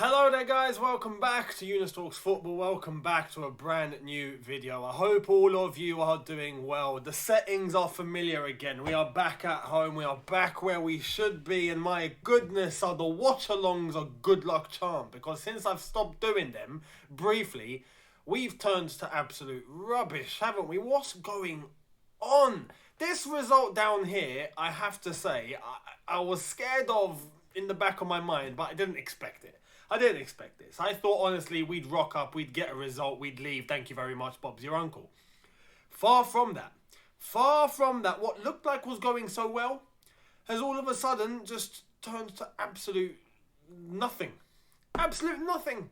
Hello there guys, welcome back to Younes Talks Football, welcome back to a brand new video. I hope all of you are doing well. The settings are familiar again, we are back at home, we are back where we should be, and my goodness are the watch-alongs a good luck charm, because since I've stopped doing them, briefly, we've turned to absolute rubbish, haven't we? What's going on? This result down here, I have to say, I was scared of in the back of my mind, but I didn't expect it. I didn't expect this. I thought, honestly, we'd rock up, we'd get a result, we'd leave. Thank you very much, Bob's your uncle. Far from that. Far from that. What looked like was going so well has all of a sudden just turned to absolute nothing. Absolute nothing.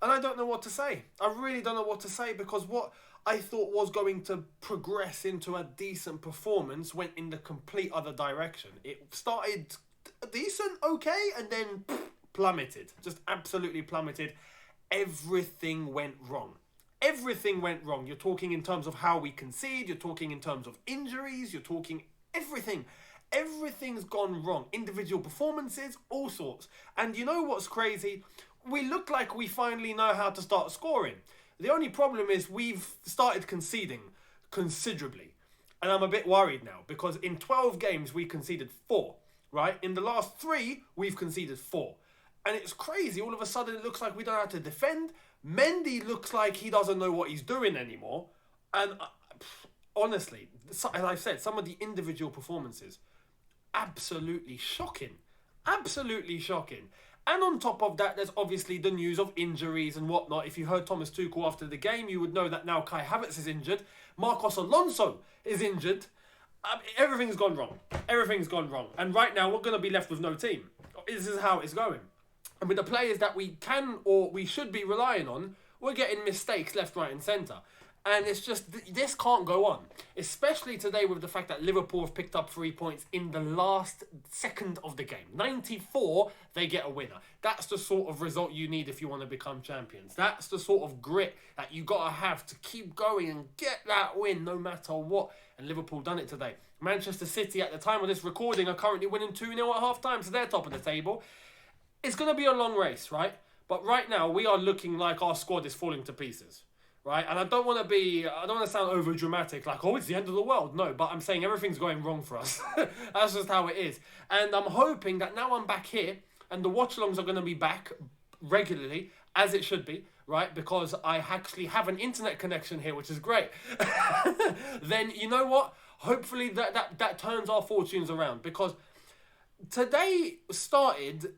And I don't know what to say. I really don't know what to say, because what I thought was going to progress into a decent performance went in the complete other direction. It started decent, okay, and then plummeted. Just absolutely plummeted. Everything went wrong. Everything went wrong. You're talking in terms of how we concede. You're talking in terms of injuries. You're talking everything. Everything's gone wrong. Individual performances, all sorts. And you know what's crazy? We look like we finally know how to start scoring. The only problem is we've started conceding considerably. And I'm a bit worried now, because in 12 games we conceded 4, right? In the last 3, we've conceded 4. And it's crazy. All of a sudden, it looks like we don't know how to defend. Mendy looks like he doesn't know what he's doing anymore. And honestly, as I've said, some of the individual performances, absolutely shocking. Absolutely shocking. And on top of that, there's obviously the news of injuries and whatnot. If you heard Thomas Tuchel after the game, you would know that now Kai Havertz is injured. Marcos Alonso is injured. Everything's gone wrong. Everything's gone wrong. And right now, we're going to be left with no team. This is how it's going. And with the players that we can or we should be relying on, we're getting mistakes left, right and centre. And it's just, this can't go on. Especially today with the fact that Liverpool have picked up 3 points in the last second of the game. 94, they get a winner. That's the sort of result you need if you want to become champions. That's the sort of grit that you got to have to keep going and get that win no matter what. And Liverpool done it today. Manchester City, at the time of this recording, are currently winning 2-0 at half-time, so they're top of the table. It's going to be a long race, right? But right now, we are looking like our squad is falling to pieces, right? And I don't want to sound over dramatic, like, oh, it's the end of the world. No, but I'm saying everything's going wrong for us. That's just how it is. And I'm hoping that now I'm back here, and the watch-alongs are going to be back regularly, as it should be, right? Because I actually have an internet connection here, which is great. Then, you know what? Hopefully that turns our fortunes around, because today started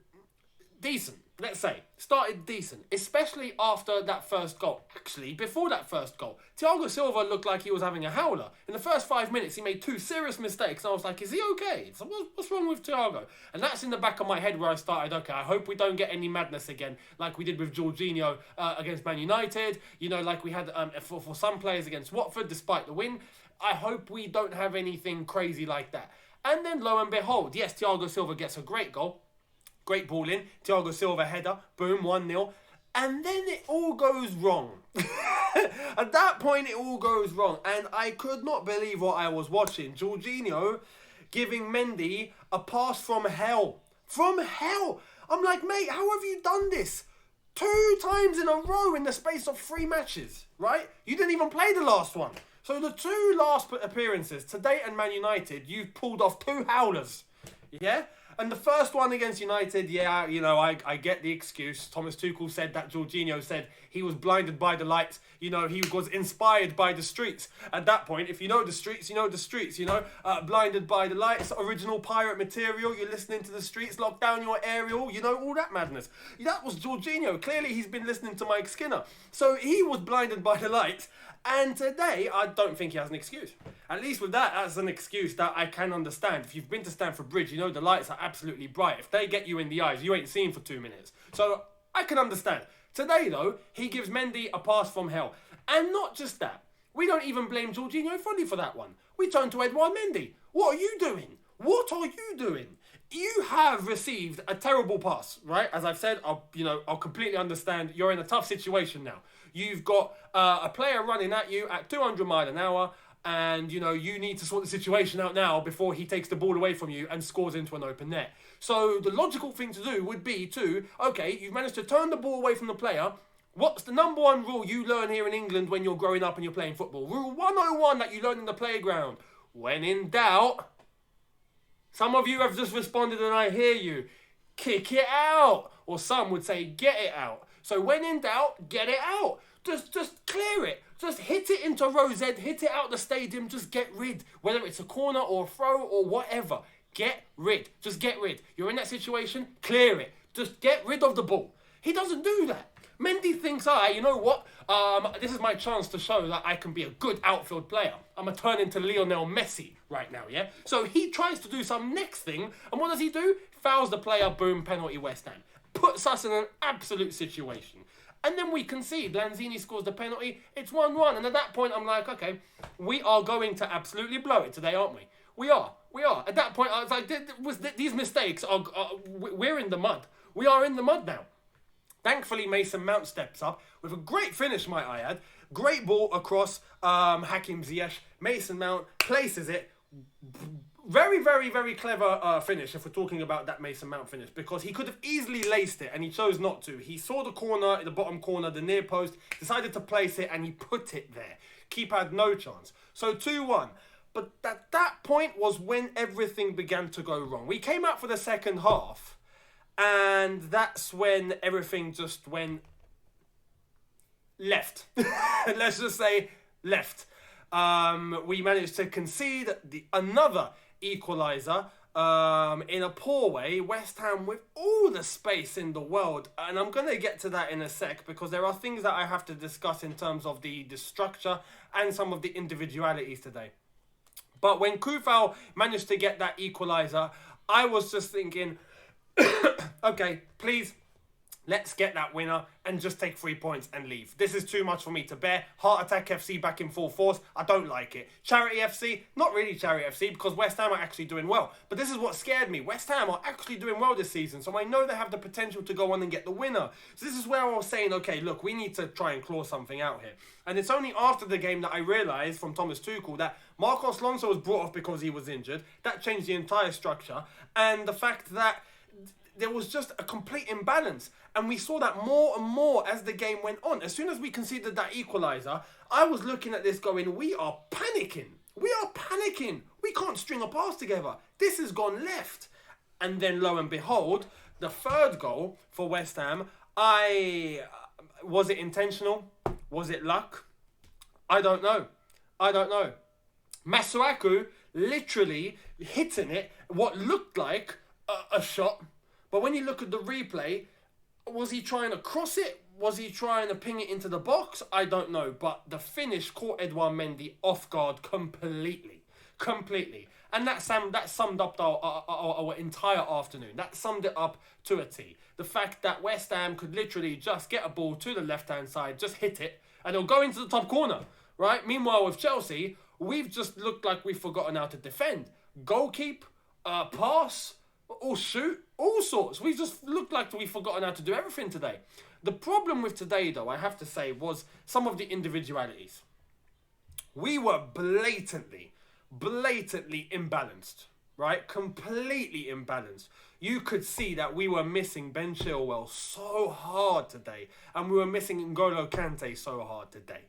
decent, let's say. Started decent, especially after that first goal. Actually, before that first goal, Thiago Silva looked like he was having a howler. In the first 5 minutes, he made 2 serious mistakes. And I was like, is he okay? So what's wrong with Thiago? And that's in the back of my head where I started, okay, I hope we don't get any madness again, like we did with Jorginho against Man United. You know, like we had for some players against Watford, despite the win. I hope we don't have anything crazy like that. And then, lo and behold, yes, Thiago Silva gets a great goal. Great ball in. Thiago Silva header. Boom, 1-0. And then it all goes wrong. At that point, it all goes wrong. And I could not believe what I was watching. Jorginho giving Mendy a pass from hell. From hell. I'm like, mate, how have you done this? 2 times in a row in the space of 3 matches, right? You didn't even play the last one. So the 2 last appearances, today and Man United, you've pulled off 2 howlers. Yeah? And the first one against United, yeah, you know, I get the excuse. Thomas Tuchel said that Jorginho said he was blinded by the lights. You know, he was inspired by the streets. At that point, if you know the streets, you know the streets, you know. Blinded by the lights, original pirate material. You're listening to the streets, lock down your aerial, you know, all that madness. That was Jorginho. Clearly, he's been listening to Mike Skinner. So he was blinded by the lights. And today, I don't think he has an excuse. At least with that, that's an excuse that I can understand. If you've been to Stamford Bridge, you know the lights are absolutely bright. If they get you in the eyes, you ain't seen for 2 minutes. So I can understand. Today, though, he gives Mendy a pass from hell. And not just that. We don't even blame Jorginho fully for that one. We turn to Edouard Mendy. What are you doing? What are you doing? You have received a terrible pass, right? As I've said, I'll completely understand. You're in a tough situation now. You've got a player running at you at 200 miles an hour. and, you know, you need to sort the situation out now before he takes the ball away from you and scores into an open net. So the logical thing to do would be to, okay, you've managed to turn the ball away from the player. What's the number one rule you learn here in England when you're growing up and you're playing football? Rule 101 that you learn in the playground. When in doubt, some of you have just responded and I hear you, kick it out. Or some would say, get it out. So when in doubt, get it out. Just clear it. Just hit it into Rosette, hit it out the stadium, just get rid. Whether it's a corner or a throw or whatever. Get rid. Just get rid. You're in that situation, clear it. Just get rid of the ball. He doesn't do that. Mendy thinks, you know what? This is my chance to show that I can be a good outfield player. I'm going to turn into Lionel Messi right now, yeah? So he tries to do some next thing, and what does he do? Fouls the player, boom, penalty West Ham. Puts us in an absolute situation. And then we concede. Lanzini scores the penalty. It's 1-1. And at that point, I'm like, okay, we are going to absolutely blow it today, aren't we? We are. At that point, I was like, these mistakes we're in the mud. We are in the mud now. Thankfully, Mason Mount steps up with a great finish, might I add. Great ball across Hakim Ziyech. Mason Mount places it. Very, very, very clever finish if we're talking about that Mason Mount finish, because he could have easily laced it and he chose not to. He saw the corner, the bottom corner, the near post, decided to place it and he put it there. Keeper had no chance. So 2-1. But at that point was when everything began to go wrong. We came out for the second half and that's when everything just went left. Let's just say left. We managed to concede another equaliser in a poor way. West Ham with all the space in the world, and I'm going to get to that in a sec because there are things that I have to discuss in terms of the structure and some of the individualities today. But when Kufal managed to get that equaliser, I was just thinking, okay, please, let's get that winner and just take 3 points and leave. This is too much for me to bear. Heart Attack FC back in full force. I don't like it. Charity FC, not really Charity FC because West Ham are actually doing well. But this is what scared me. West Ham are actually doing well this season. So I know they have the potential to go on and get the winner. So this is where I was saying, okay, look, we need to try and claw something out here. And it's only after the game that I realised from Thomas Tuchel that Marcos Alonso was brought off because he was injured. That changed the entire structure. And the fact that there was just a complete imbalance. And we saw that more and more as the game went on. As soon as we conceded that equaliser, I was looking at this going, we are panicking. We are panicking. We can't string a pass together. This has gone left. And then lo and behold, the third goal for West Ham, was it intentional? Was it luck? I don't know. Masuaku literally hitting it, what looked like a shot. But when you look at the replay, was he trying to cross it? Was he trying to ping it into the box? I don't know. But the finish caught Edouard Mendy off guard completely. And that summed up our entire afternoon. That summed it up to a T. The fact that West Ham could literally just get a ball to the left-hand side, just hit it, and it'll go into the top corner, right? Meanwhile, with Chelsea, we've just looked like we've forgotten how to defend. Goal keep, pass, or shoot, all sorts. We just looked like we've forgotten how to do everything today. The problem with today, though, I have to say, was some of the individualities. We were blatantly imbalanced, right? Completely imbalanced. You could see that we were missing Ben Chilwell so hard today, and we were missing N'Golo Kante so hard today.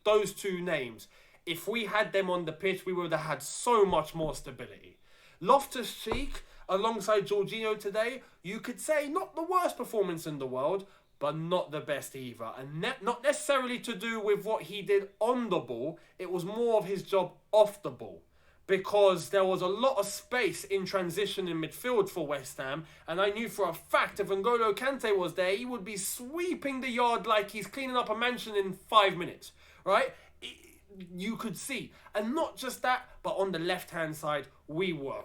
Those two names, if we had them on the pitch, we would have had so much more stability. Loftus-Cheek, alongside Jorginho today, you could say not the worst performance in the world, but not the best either. And not necessarily to do with what he did on the ball, it was more of his job off the ball. Because there was a lot of space in transition in midfield for West Ham, and I knew for a fact if N'Golo Kante was there, he would be sweeping the yard like he's cleaning up a mansion in 5 minutes, right? You could see. And not just that, but on the left-hand side, we were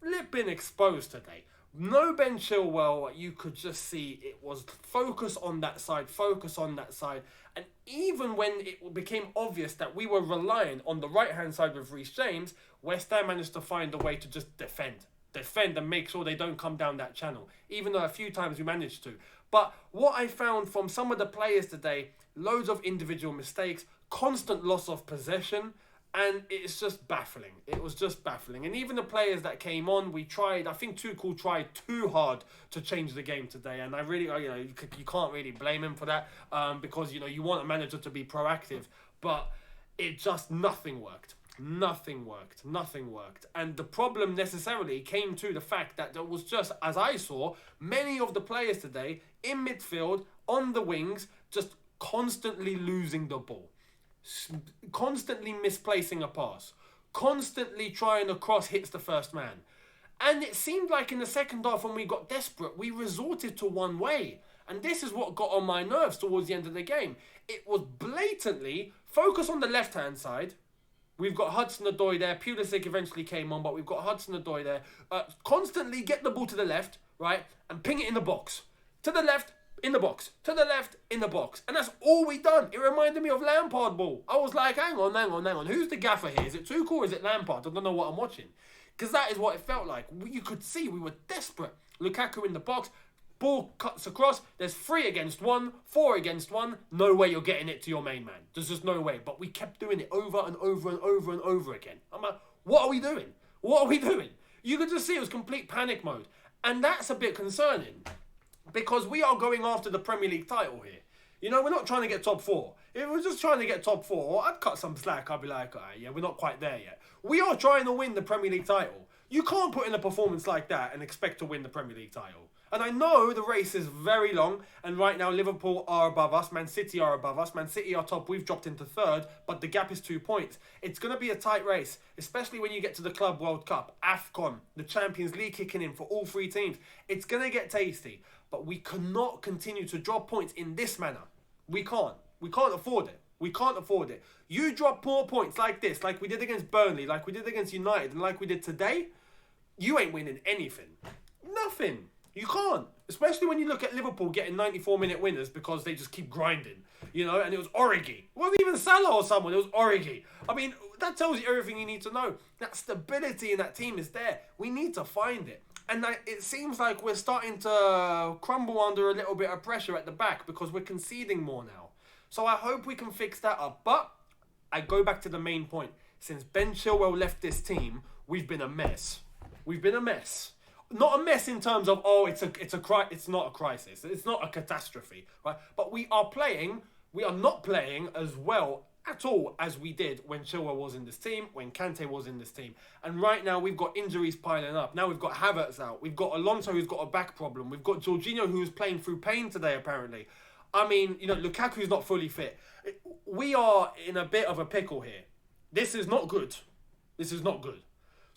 flipping exposed today. No Ben Chilwell, you could just see it was focus on that side. And even when it became obvious that we were relying on the right-hand side with Reece James, West Ham managed to find a way to just defend and make sure they don't come down that channel, even though a few times we managed to. But what I found from some of the players today, loads of individual mistakes, constant loss of possession, And it's just baffling. It was just baffling. And even the players that came on, we tried. I think Tuchel tried too hard to change the game today. And I really, you can't really blame him for that because, you want a manager to be proactive. But it just, nothing worked. Nothing worked. And the problem necessarily came to the fact that there was just, as I saw, many of the players today in midfield, on the wings, just constantly losing the ball. Constantly misplacing a pass, constantly trying to cross hits the first man. And it seemed like in the second half when we got desperate, we resorted to one way. And this is what got on my nerves towards the end of the game. It was blatantly focus on the left-hand side. We've got Hudson-Odoi there. Pulisic eventually came on, but we've got Hudson-Odoi there. Constantly get the ball to the left, right, and ping it in the box. To the left, in the box. To the left, in the box. And that's all we done. It reminded me of Lampard ball. I was like, hang on. Who's the gaffer here? Is it Tuchel or is it Lampard? I don't know what I'm watching. Because that is what it felt like. You could see we were desperate. Lukaku in the box. Ball cuts across. There's 3 against 1. 4 against 1. No way you're getting it to your main man. There's just no way. But we kept doing it over and over and over and over again. I'm like, what are we doing? You could just see it was complete panic mode. And that's a bit concerning. Because we are going after the Premier League title here. We're not trying to get top 4. If we're just trying to get top 4, I'd cut some slack. I'd be like, alright, yeah, we're not quite there yet. We are trying to win the Premier League title. You can't put in a performance like that and expect to win the Premier League title. And I know the race is very long, and right now Liverpool are above us, Man City are above us, Man City are top, we've dropped into 3rd, but the gap is 2 points. It's going to be a tight race, especially when you get to the Club World Cup, AFCON, the Champions League kicking in for all 3 teams. It's going to get tasty, but we cannot continue to drop points in this manner. We can't afford it. You drop more points like this, like we did against Burnley, like we did against United, and like we did today, you ain't winning anything. Nothing. You can't. Especially when you look at Liverpool getting 94-minute winners because they just keep grinding. And it was Origi. It wasn't even Salah or someone, it was Origi. I mean, that tells you everything you need to know. That stability in that team is there. We need to find it. And it seems like we're starting to crumble under a little bit of pressure at the back because we're conceding more now. So I hope we can fix that up. But I go back to the main point. Since Ben Chilwell left this team, we've been a mess. Not a mess in terms of, it's not a crisis. It's not a catastrophe, right? But we are not playing as well at all as we did when Chilwell was in this team, when Kante was in this team. And right now we've got injuries piling up. Now we've got Havertz out. We've got Alonso who's got a back problem. We've got Jorginho who's playing through pain today apparently. I mean, Lukaku's not fully fit. We are in a bit of a pickle here. This is not good.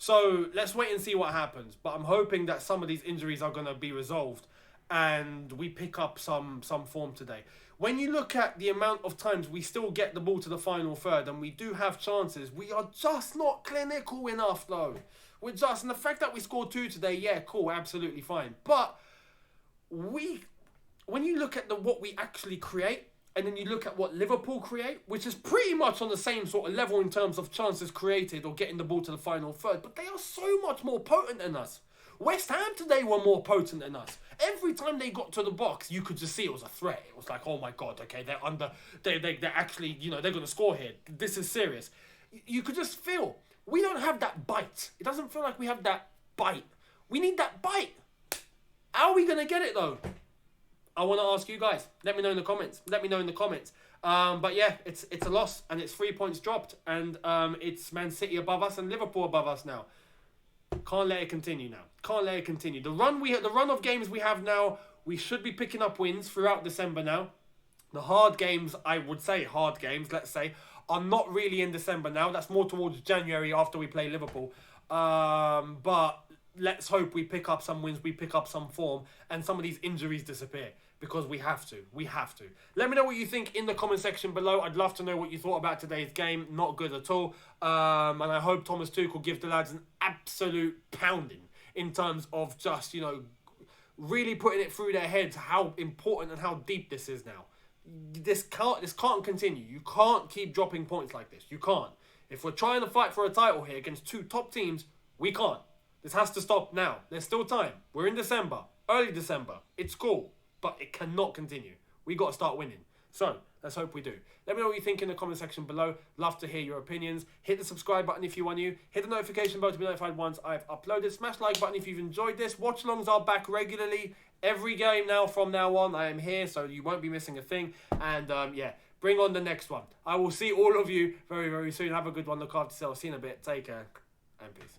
So let's wait and see what happens. But I'm hoping that some of these injuries are going to be resolved and we pick up some form today. When you look at the amount of times we still get the ball to the final third and we do have chances, we are just not clinical enough though. And the fact that we scored 2 today, yeah, cool, absolutely fine. But when you look at what we actually create, and then you look at what Liverpool create, which is pretty much on the same sort of level in terms of chances created or getting the ball to the final third, but they are so much more potent than us. West Ham today were more potent than us. Every time they got to the box, you could just see it was a threat. It was like, oh my God, okay, they're actually, they're going to score here. This is serious. You could just feel, we don't have that bite. It doesn't feel like we have that bite. We need that bite. How are we going to get it though? I want to ask you guys. Let me know in the comments. But yeah, it's a loss and it's 3 points dropped and it's Man City above us and Liverpool above us now. Can't let it continue now. The run of games we have now, we should be picking up wins throughout December now. The hard games, let's say, are not really in December now. That's more towards January after we play Liverpool. But let's hope we pick up some wins, we pick up some form, and some of these injuries disappear. Because we have to. Let me know what you think in the comment section below. I'd love to know what you thought about today's game. Not good at all. And I hope Thomas Tuchel gives the lads an absolute pounding in terms of just, really putting it through their heads how important and how deep this is now. This can't continue. You can't keep dropping points like this. You can't. If we're trying to fight for a title here against 2 top teams, we can't. This has to stop now. There's still time. We're in December. Early December. It's cool. But it cannot continue. We got to start winning. So, let's hope we do. Let me know what you think in the comment section below. Love to hear your opinions. Hit the subscribe button if you are new. Hit the notification bell to be notified once I've uploaded. Smash the like button if you've enjoyed this. Watch-alongs are back regularly. Every game now from now on, I am here, so you won't be missing a thing. And, yeah, bring on the next one. I will see all of you very, very soon. Have a good one. Look after yourself. See you in a bit. Take care. And peace.